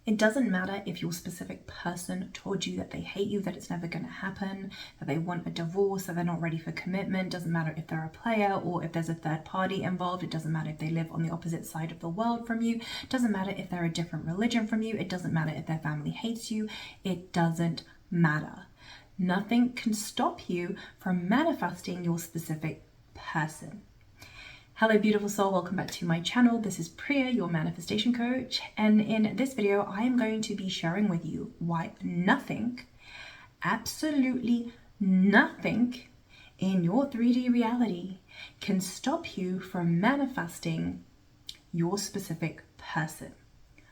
It doesn't matter if your specific person told you that they hate you, that it's never going to happen, that they want a divorce, that they're not ready for commitment. Doesn't matter if they're a player or if there's a third party involved. It doesn't matter if they live on the opposite side of the world from you. It doesn't matter if they're a different religion from you. It doesn't matter if their family hates you. It doesn't matter. Nothing can stop you from manifesting your specific person. Hello beautiful soul, welcome back to my channel. This is Priya, your manifestation coach, and in this video I am going to be sharing with you why nothing, absolutely nothing in your 3D reality can stop you from manifesting your specific person.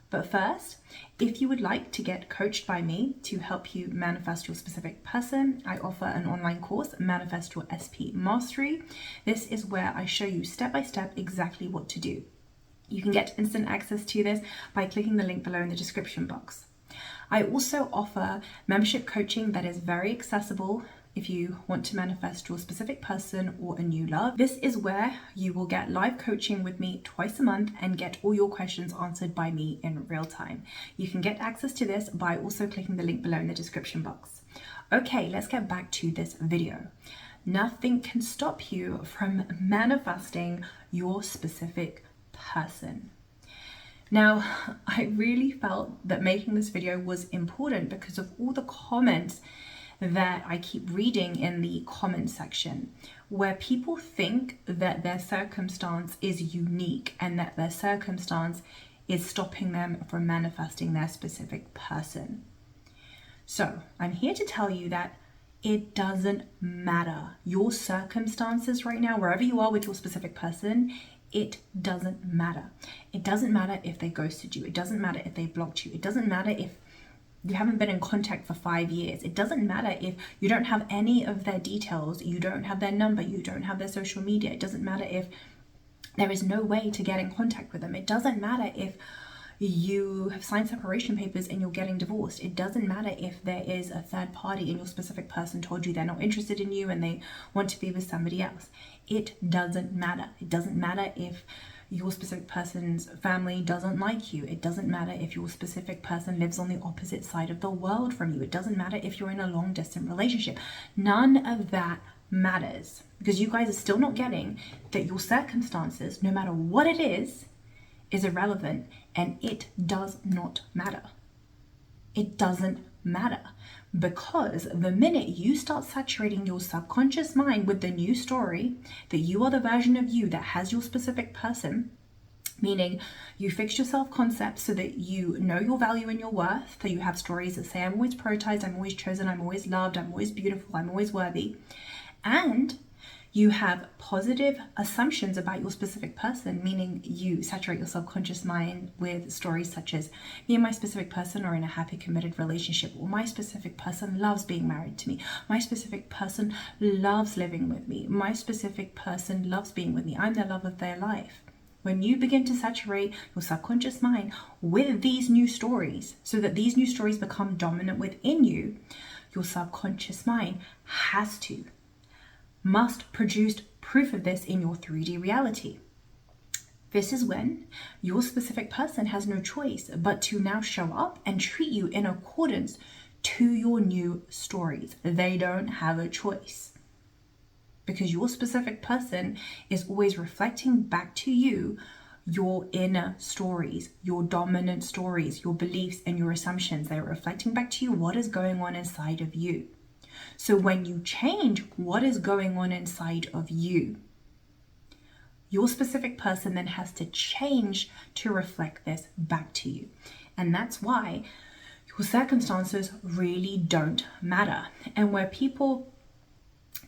But first, if you would like to get coached by me to help you manifest your specific person, I offer an online course, Manifest Your SP Mastery. This is where I show you step by step exactly what to do. You can get instant access to this by clicking the link below in the description box. I also offer membership coaching that is very accessible if you want to manifest your specific person or a new love. This is where you will get live coaching with me twice a month and get all your questions answered by me in real time. You can get access to this by also clicking the link below in the description box. Okay, let's get back to this video. Nothing can stop you from manifesting your specific person. Now, I really felt that making this video was important because of all the comments that I keep reading in the comment section, where people think that their circumstance is unique and that their circumstance is stopping them from manifesting their specific person. So I'm here to tell you that it doesn't matter. Your circumstances right now, wherever you are with your specific person, it doesn't matter. It doesn't matter if they ghosted you. It doesn't matter if they blocked you. It doesn't matter if you haven't been in contact for 5 years. It doesn't matter if you don't have any of their details, you don't have their number, you don't have their social media. It doesn't matter if there is no way to get in contact with them. It doesn't matter if you have signed separation papers and you're getting divorced. It doesn't matter if there is a third party and your specific person told you they're not interested in you and they want to be with somebody else. It doesn't matter. It doesn't matter if your specific person's family doesn't like you. It doesn't matter if your specific person lives on the opposite side of the world from you. It doesn't matter if you're in a long distance relationship. None of that matters because you guys are still not getting that your circumstances, no matter what it is irrelevant, and it does not matter. It doesn't matter because the minute you start saturating your subconscious mind with the new story that you are the version of you that has your specific person, meaning you fix your self-concept so that you know your value and your worth, that you have stories that say, I'm always prioritized, I'm always chosen, I'm always loved, I'm always beautiful, I'm always worthy, and you have positive assumptions about your specific person, meaning you saturate your subconscious mind with stories such as, me and my specific person are in a happy, committed relationship, or my specific person loves being married to me, my specific person loves living with me, my specific person loves being with me, I'm the love of their life. When you begin to saturate your subconscious mind with these new stories, so that these new stories become dominant within you, your subconscious mind must produce proof of this in your 3D reality. This is when your specific person has no choice but to now show up and treat you in accordance to your new stories. They don't have a choice because your specific person is always reflecting back to you your inner stories, your dominant stories, your beliefs and your assumptions. They're reflecting back to you what is going on inside of you. So when you change what is going on inside of you, your specific person then has to change to reflect this back to you. And that's why your circumstances really don't matter. And where people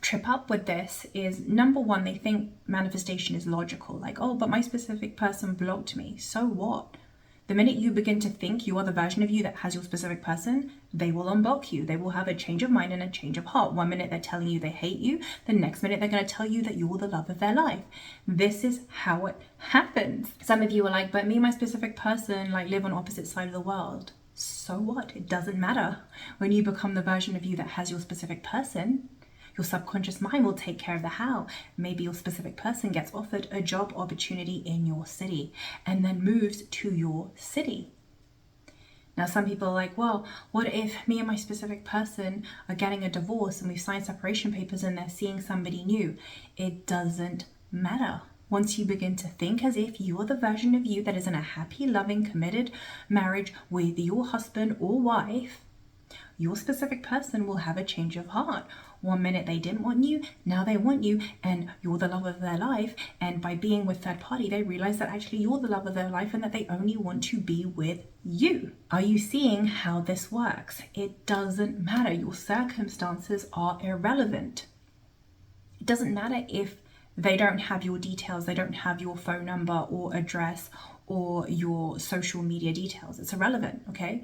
trip up with this is, number one, they think manifestation is logical. Like, oh, but my specific person blocked me. So what? The minute you begin to think you are the version of you that has your specific person, they will unblock you. They will have a change of mind and a change of heart. One minute they're telling you they hate you. The next minute they're going to tell you that you're the love of their life. This is how it happens. Some of you are like, but me and my specific person live on opposite side of the world. So what? It doesn't matter. When you become the version of you that has your specific person, your subconscious mind will take care of the how. Maybe your specific person gets offered a job opportunity in your city and then moves to your city. Now, some people are like, well, what if me and my specific person are getting a divorce and we've signed separation papers and they're seeing somebody new? It doesn't matter. Once you begin to think as if you're the version of you that is in a happy, loving, committed marriage with your husband or wife, your specific person will have a change of heart. One minute they didn't want you, now they want you, and you're the love of their life. And by being with third party, they realize that actually you're the love of their life and that they only want to be with you. Are you seeing how this works? It doesn't matter. Your circumstances are irrelevant. It doesn't matter if they don't have your details, they don't have your phone number or address or your social media details. It's irrelevant, okay?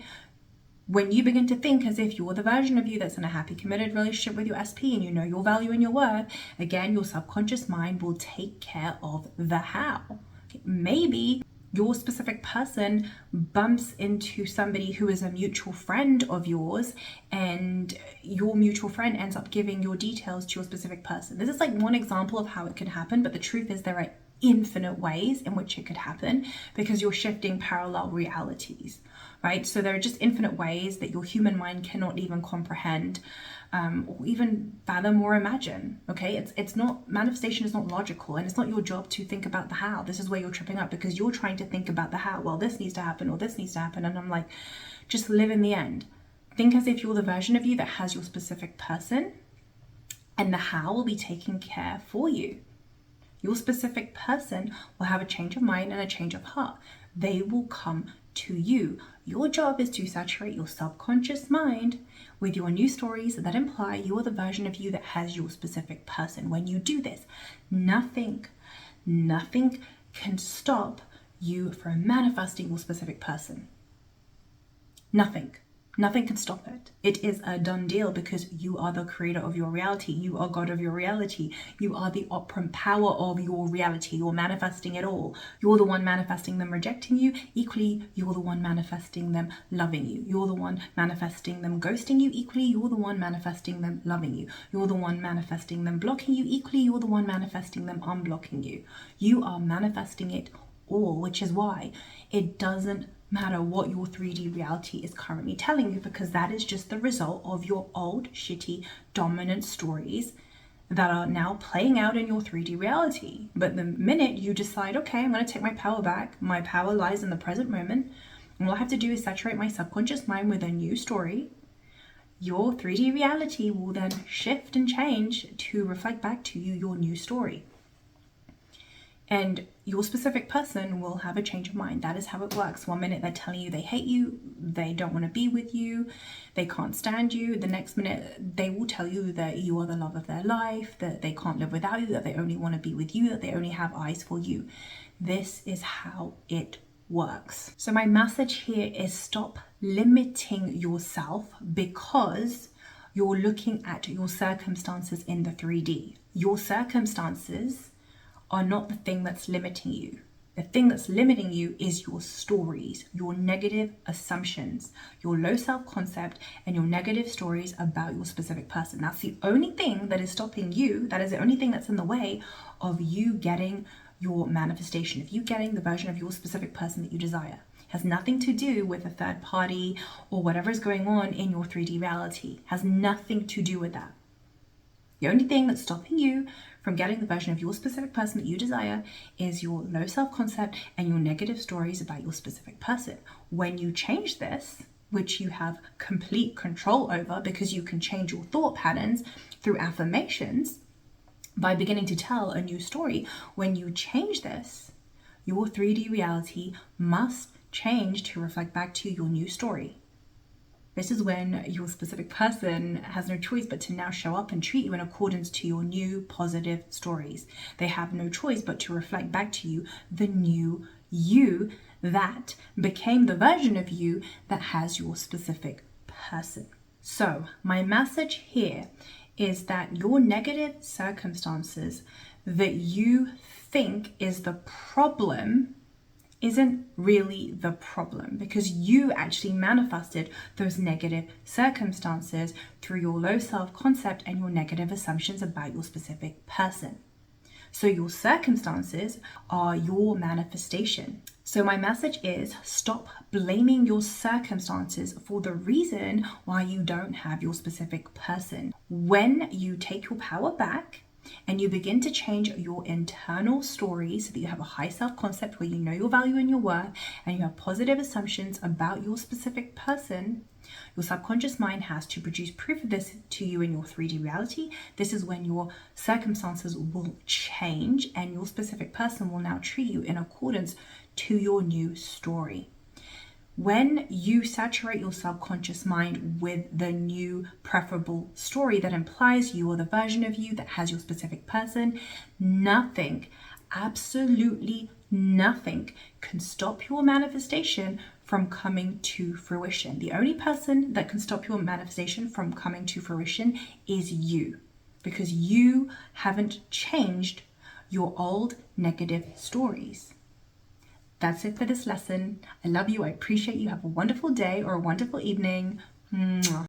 When you begin to think as if you're the version of you that's in a happy, committed relationship with your SP and you know your value and your worth, again, your subconscious mind will take care of the how. Okay, maybe your specific person bumps into somebody who is a mutual friend of yours and your mutual friend ends up giving your details to your specific person. This is like one example of how it could happen, but the truth is there are infinite ways in which it could happen because you're shifting parallel realities, right? So there are just infinite ways that your human mind cannot even comprehend or even fathom or imagine, okay? It's not, manifestation is not logical, and it's not your job to think about the how. This is where you're tripping up because you're trying to think about the how. Well, this needs to happen or this needs to happen. And I'm like, just live in the end. Think as if you're the version of you that has your specific person, and the how will be taken care for you. Your specific person will have a change of mind and a change of heart. They will come to you. Your job is to saturate your subconscious mind with your new stories that imply you're the version of you that has your specific person. When you do this, nothing can stop you from manifesting your specific person. Nothing can stop it. It is a done deal because you are the creator of your reality. You are God of your reality. You are the operant power of your reality. You're manifesting it all. You're the one manifesting them rejecting you. Equally, you're the one manifesting them loving you. You're the one manifesting them ghosting you. Equally, you're the one manifesting them loving you. You're the one manifesting them blocking you. Equally, you're the one manifesting them unblocking you. You are manifesting it all, which is why it doesn't matter what your 3D reality is currently telling you, because that is just the result of your old, shitty, dominant stories that are now playing out in your 3D reality. But the minute you decide, okay, I'm going to take my power back, my power lies in the present moment, and all I have to do is saturate my subconscious mind with a new story, your 3D reality will then shift and change to reflect back to you your new story. And your specific person will have a change of mind. That is how it works. One minute they're telling you they hate you, they don't want to be with you, they can't stand you. The next minute they will tell you that you are the love of their life, that they can't live without you, that they only want to be with you, that they only have eyes for you. This is how it works. So my message here is stop limiting yourself because you're looking at your circumstances in the 3D. Your circumstances are not the thing that's limiting you. The thing that's limiting you is your stories, your negative assumptions, your low self-concept, and your negative stories about your specific person. That's the only thing that is stopping you. That is the only thing that's in the way of you getting your manifestation, of you getting the version of your specific person that you desire. It has nothing to do with a third party or whatever is going on in your 3D reality. It has nothing to do with that. The only thing that's stopping you from getting the version of your specific person that you desire is your low self-concept and your negative stories about your specific person. When you change this, which you have complete control over because you can change your thought patterns through affirmations by beginning to tell a new story, when you change this, your 3D reality must change to reflect back to your new story. This is when your specific person has no choice but to now show up and treat you in accordance to your new positive stories. They have no choice but to reflect back to you the new you that became the version of you that has your specific person. So my message here is that your negative circumstances that you think is the problem isn't really the problem, because you actually manifested those negative circumstances through your low self-concept and your negative assumptions about your specific person. So your circumstances are your manifestation. So my message is, stop blaming your circumstances for the reason why you don't have your specific person. When you take your power back and you begin to change your internal story so that you have a high self-concept where you know your value and your worth, and you have positive assumptions about your specific person, your subconscious mind has to produce proof of this to you in your 3D reality. This is when your circumstances will change and your specific person will now treat you in accordance to your new story. When you saturate your subconscious mind with the new preferable story that implies you are the version of you that has your specific person, nothing, absolutely nothing, can stop your manifestation from coming to fruition. The only person that can stop your manifestation from coming to fruition is you, because you haven't changed your old negative stories. That's it for this lesson. I love you. I appreciate you. Have a wonderful day or a wonderful evening. Mwah.